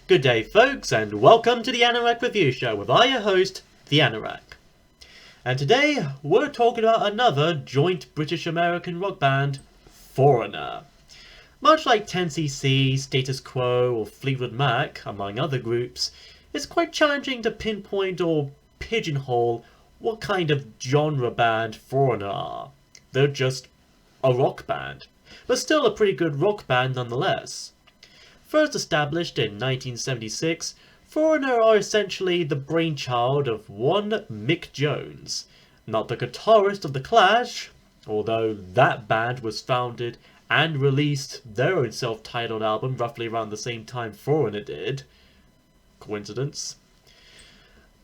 Good day folks, and welcome to the Anorak Review Show with your host, the Anorak. And today, we're talking about another joint British-American rock band, Foreigner. Much like 10cc, Status Quo, or Fleetwood Mac, among other groups, it's quite challenging to pinpoint or pigeonhole what kind of genre band Foreigner are. They're just a rock band, but still a pretty good rock band nonetheless. First established in 1976, Foreigner are essentially the brainchild of one Mick Jones, not the guitarist of The Clash, although that band was founded and released their own self-titled album roughly around the same time Foreigner did. Coincidence?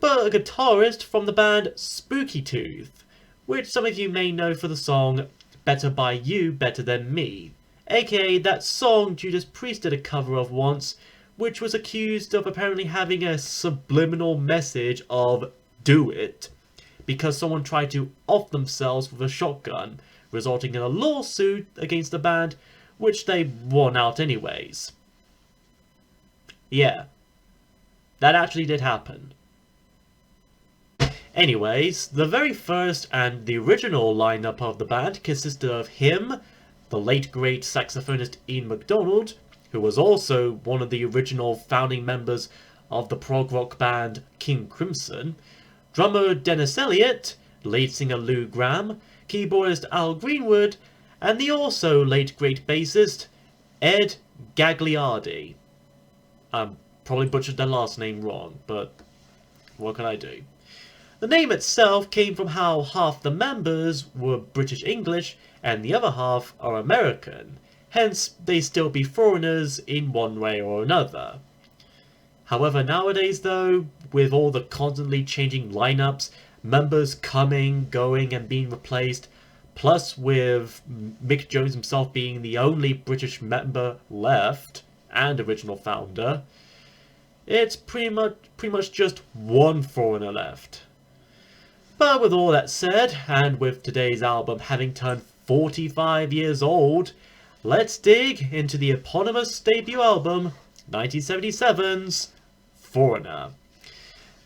But a guitarist from the band Spooky Tooth, which some of you may know for the song Better By You, Better Than Me, aka that song Judas Priest did a cover of once, which was accused of apparently having a subliminal message of "do it," because someone tried to off themselves with a shotgun, resulting in a lawsuit against the band, which they won out anyways. Yeah, that actually did happen. Anyways, the very first and the original lineup of the band consisted of him, the late great saxophonist Ian MacDonald, who was also one of the original founding members of the prog rock band King Crimson, drummer Dennis Elliott, lead singer Lou Gramm, keyboardist Al Greenwood, and the also late great bassist Ed Gagliardi. I probably butchered their last name wrong, but what can I do? The name itself came from how half the members were British English and the other half are American, hence they still be foreigners in one way or another. However, nowadays though, with all the constantly changing lineups, members coming, going and being replaced, plus with Mick Jones himself being the only British member left and original founder, it's pretty much just one foreigner left. But with all that said, and with today's album having turned 45 years old, let's dig into the eponymous debut album, 1977's Foreigner.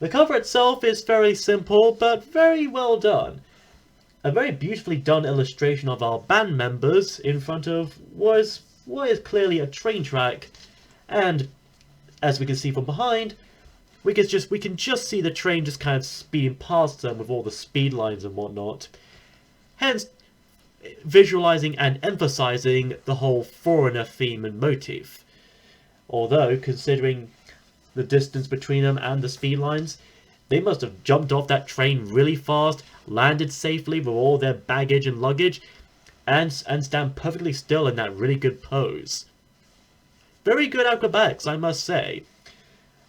The cover itself is fairly simple, but very well done. A very beautifully done illustration of our band members in front of what is clearly a train track, and as we can see from behind, we can just see the train just kind of speeding past them with all the speed lines and whatnot. Hence, visualizing and emphasizing the whole Foreigner theme and motif. Although, considering the distance between them and the speed lines, they must have jumped off that train really fast, landed safely with all their baggage and luggage, and stand perfectly still in that really good pose. Very good acrobatics, I must say.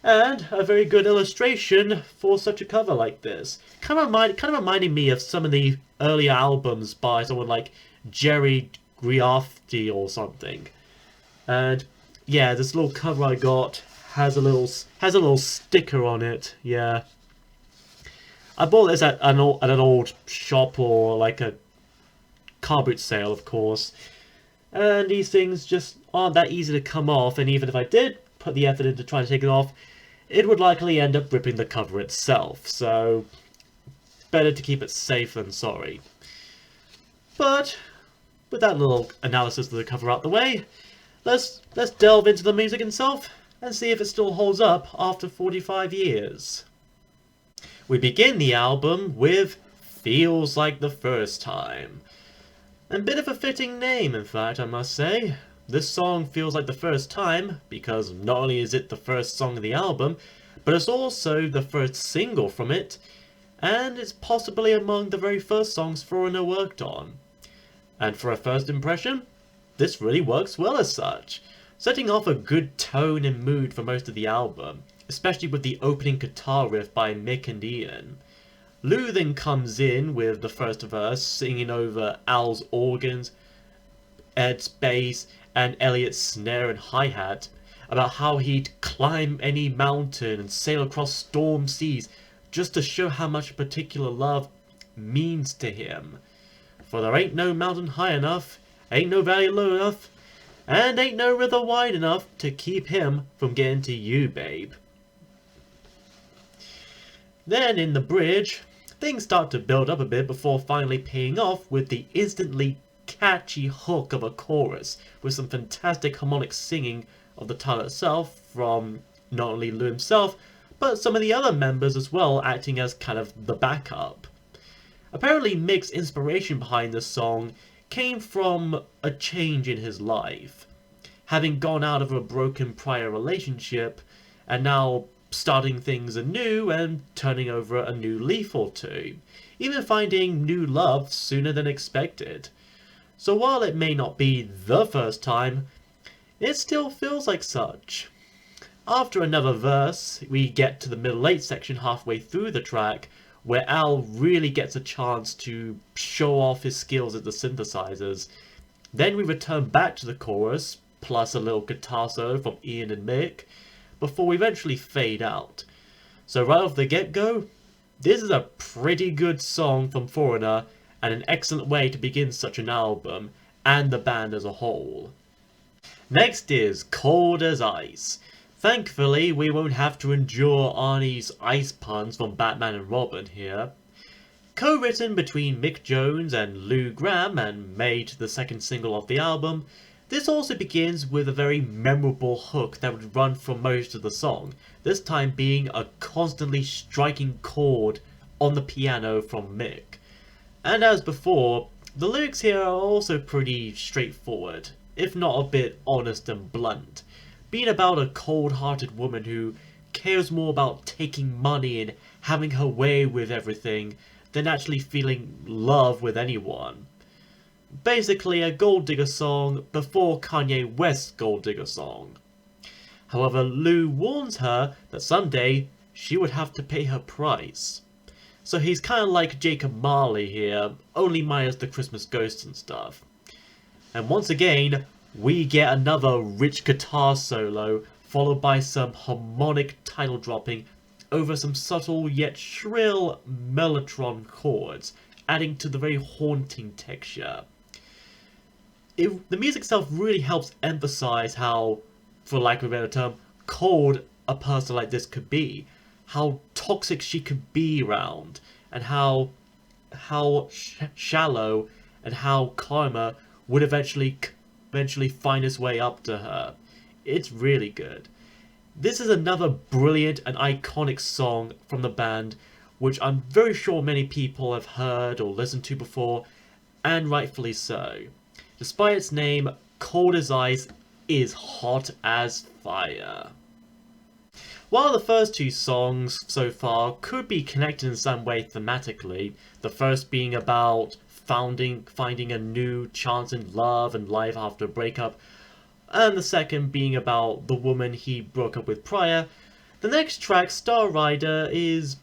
And a very good illustration for such a cover like this. Kind of reminding me of some of the earlier albums by someone like Jerry Griafti or something. And yeah, this little cover I got has a little sticker on it. Yeah, I bought this at an old shop or like a car boot sale, of course. And these things just aren't that easy to come off, and even if I did put the effort into trying to take it off, it would likely end up ripping the cover itself, so better to keep it safe than sorry. But with that little analysis of the cover out the way, let's delve into the music itself and see if it still holds up after 45 years. We begin the album with Feels Like the First Time. A bit of a fitting name, in fact, I must say. This song feels like the first time, because not only is it the first song of the album, but it's also the first single from it, and it's possibly among the very first songs Foreigner worked on. And for a first impression, this really works well as such, setting off a good tone and mood for most of the album, especially with the opening guitar riff by Mick and Ian. Lou then comes in with the first verse, singing over Al's organs, Ed's bass, and Elliott's snare and hi-hat, about how he'd climb any mountain and sail across storm seas just to show how much particular love means to him. For there ain't no mountain high enough, ain't no valley low enough, and ain't no river wide enough to keep him from getting to you, babe. Then in the bridge, things start to build up a bit before finally paying off with the instantly catchy hook of a chorus with some fantastic harmonic singing of the title itself from not only Lou himself, but some of the other members as well, acting as kind of the backup. Apparently Mick's inspiration behind this song came from a change in his life. Having gone out of a broken prior relationship and now starting things anew and turning over a new leaf or two, even finding new love sooner than expected. So while it may not be the first time, it still feels like such. After another verse, we get to the middle 8 section halfway through the track, where Al really gets a chance to show off his skills at the synthesizers. Then we return back to the chorus, plus a little guitar solo from Ian and Mick, before we eventually fade out. So right off the get-go, this is a pretty good song from Foreigner, and an excellent way to begin such an album, and the band as a whole. Next is Cold as Ice. Thankfully, we won't have to endure Arnie's ice puns from Batman and Robin here. Co-written between Mick Jones and Lou Gramm and made the second single of the album, this also begins with a very memorable hook that would run for most of the song, this time being a constantly striking chord on the piano from Mick. And as before, the lyrics here are also pretty straightforward, if not a bit honest and blunt, being about a cold-hearted woman who cares more about taking money and having her way with everything than actually feeling love with anyone. Basically a gold digger song before Kanye West's gold digger song. However, Lou warns her that someday she would have to pay her price. So he's kind of like Jacob Marley here, only minus the Christmas ghosts and stuff. And once again, we get another rich guitar solo, followed by some harmonic title dropping over some subtle yet shrill mellotron chords, adding to the very haunting texture. The music itself really helps emphasize how, for lack of a better term, cold a person like this could be, how toxic she could be around, and how shallow and how karma would eventually find its way up to her. It's really good. This is another brilliant and iconic song from the band, which I'm very sure many people have heard or listened to before, and rightfully so. Despite its name, Cold as Ice is hot as fire. While the first two songs so far could be connected in some way thematically, the first being about finding a new chance in love and life after a breakup, and the second being about the woman he broke up with prior, the next track, Star Rider, is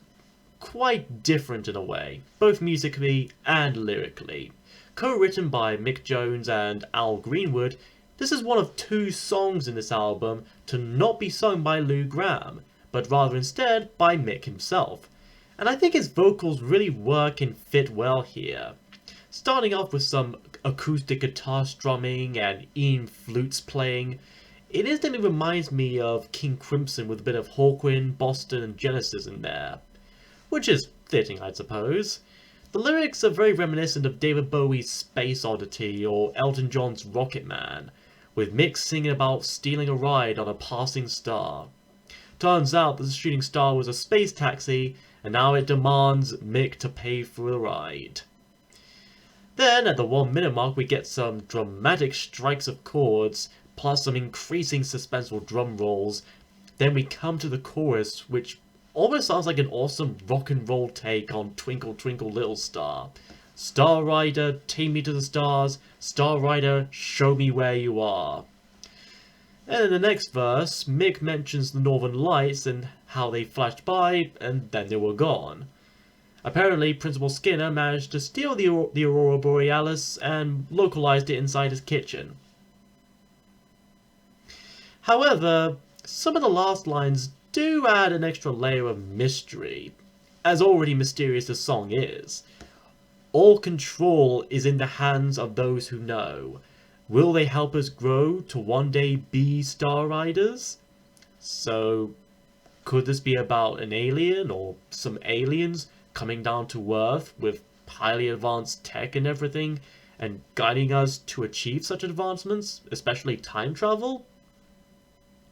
quite different in a way, both musically and lyrically. Co-written by Mick Jones and Al Greenwood, this is one of two songs in this album to not be sung by Lou Gramm, but rather instead by Mick himself. And I think his vocals really work and fit well here. Starting off with some acoustic guitar strumming and Ian flutes playing, it instantly reminds me of King Crimson with a bit of Hawkwind, Boston and Genesis in there. Which is fitting, I suppose. The lyrics are very reminiscent of David Bowie's Space Oddity or Elton John's Rocket Man, with Mick singing about stealing a ride on a passing star. Turns out that the shooting star was a space taxi, and now it demands Mick to pay for the ride. Then, at the 1 minute mark, we get some dramatic strikes of chords, plus some increasing suspenseful drum rolls. Then we come to the chorus, which almost sounds like an awesome rock and roll take on Twinkle Twinkle Little Star. Star Rider, take me to the stars. Star Rider, show me where you are. And in the next verse, Mick mentions the Northern Lights and how they flashed by and then they were gone. Apparently, Principal Skinner managed to steal the Aurora Borealis and localized it inside his kitchen. However, some of the last lines do add an extra layer of mystery, as already mysterious the song is. All control is in the hands of those who know. Will they help us grow to one day be Star Riders? So, could this be about an alien or some aliens coming down to Earth with highly advanced tech and everything and guiding us to achieve such advancements, especially time travel?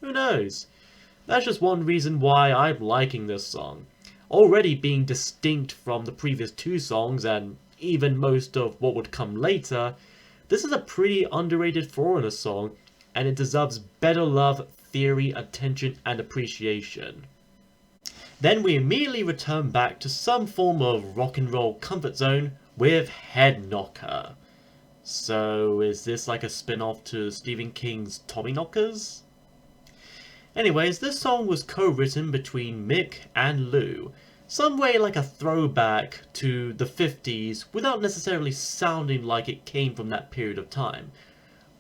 Who knows? That's just one reason why I'm liking this song. Already being distinct from the previous two songs and even most of what would come later, this is a pretty underrated Foreigner song, and it deserves better love, theory, attention, and appreciation. Then we immediately return back to some form of rock and roll comfort zone with Head Knocker. So is this like a spin-off to Stephen King's Tommyknockers? Anyways, this song was co-written between Mick and Lou, some way like a throwback to the 50s without necessarily sounding like it came from that period of time,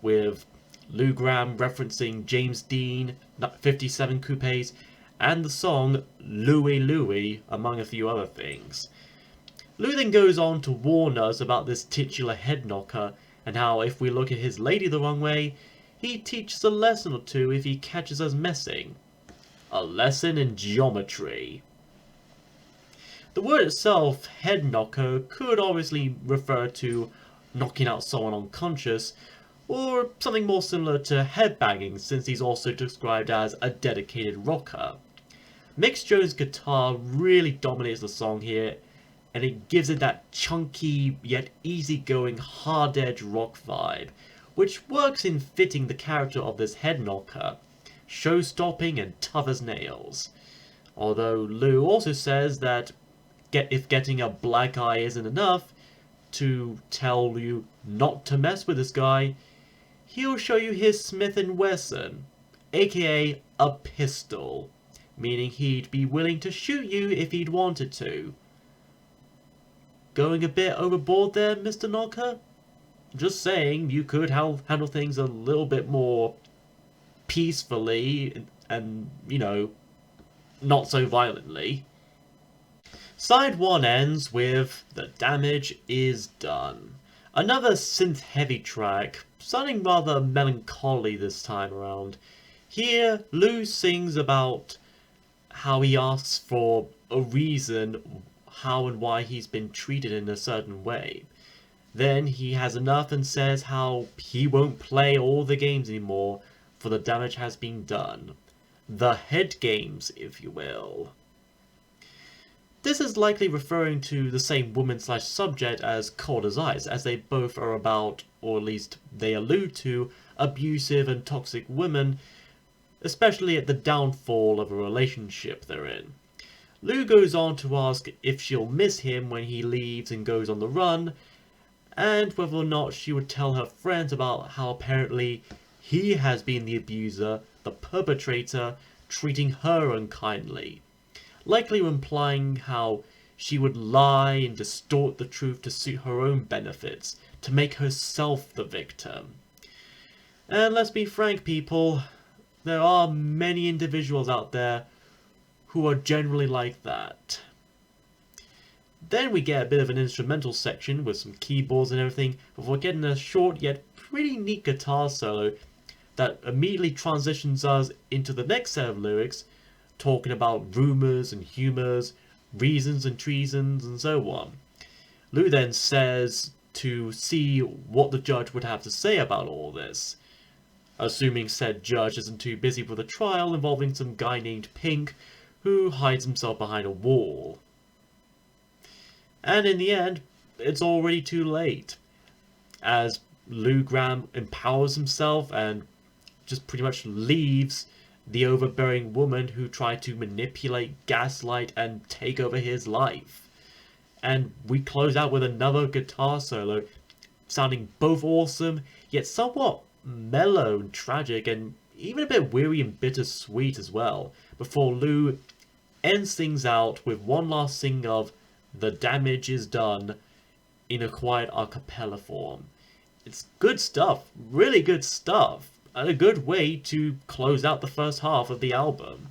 with Lou Gramm referencing James Dean, 57 Coupes, and the song Louie Louie, among a few other things. Lou then goes on to warn us about this titular head knocker, and how if we look at his lady the wrong way, he teaches a lesson or two if he catches us messing. A lesson in geometry. The word itself, head knocker, could obviously refer to knocking out someone unconscious, or something more similar to headbanging, since he's also described as a dedicated rocker. Mick Jones' guitar really dominates the song here, and it gives it that chunky yet easygoing hard-edge rock vibe, which works in fitting the character of this head knocker, show-stopping and tough as nails. Although Lou also says that if getting a black eye isn't enough to tell you not to mess with this guy, he'll show you his Smith & Wesson, aka a pistol, meaning he'd be willing to shoot you if he'd wanted to. Going a bit overboard there, Mr. Knocker? Just saying, you could handle things a little bit more peacefully and, not so violently. Side 1 ends with The Damage Is Done. Another synth-heavy track, sounding rather melancholy this time around. Here, Lou sings about how he asks for a reason how and why he's been treated in a certain way. Then he has enough and says how he won't play all the games anymore, for the damage has been done. The head games, if you will. This is likely referring to the same woman/subject as Cold as Ice, as they both are about, or at least they allude to, abusive and toxic women, especially at the downfall of a relationship they're in. Lou goes on to ask if she'll miss him when he leaves and goes on the run, and whether or not she would tell her friends about how apparently he has been the abuser, the perpetrator, treating her unkindly, likely implying how she would lie and distort the truth to suit her own benefits, to make herself the victim. And let's be frank, people, there are many individuals out there who are generally like that. Then we get a bit of an instrumental section with some keyboards and everything, before getting a short yet pretty neat guitar solo that immediately transitions us into the next set of lyrics, talking about rumors and humors, reasons and treasons, and so on. Lou then says to see what the judge would have to say about all this, assuming said judge isn't too busy with a trial involving some guy named Pink who hides himself behind a wall. And in the end, it's already too late, as Lou Gramm empowers himself and just pretty much leaves the overbearing woman who tried to manipulate, gaslight, and take over his life. And we close out with another guitar solo, sounding both awesome, yet somewhat mellow and tragic, and even a bit weary and bittersweet as well, before Lou ends things out with one last sing of The Damage Is Done in a quiet a cappella form. It's good stuff, really good stuff, and a good way to close out the first half of the album.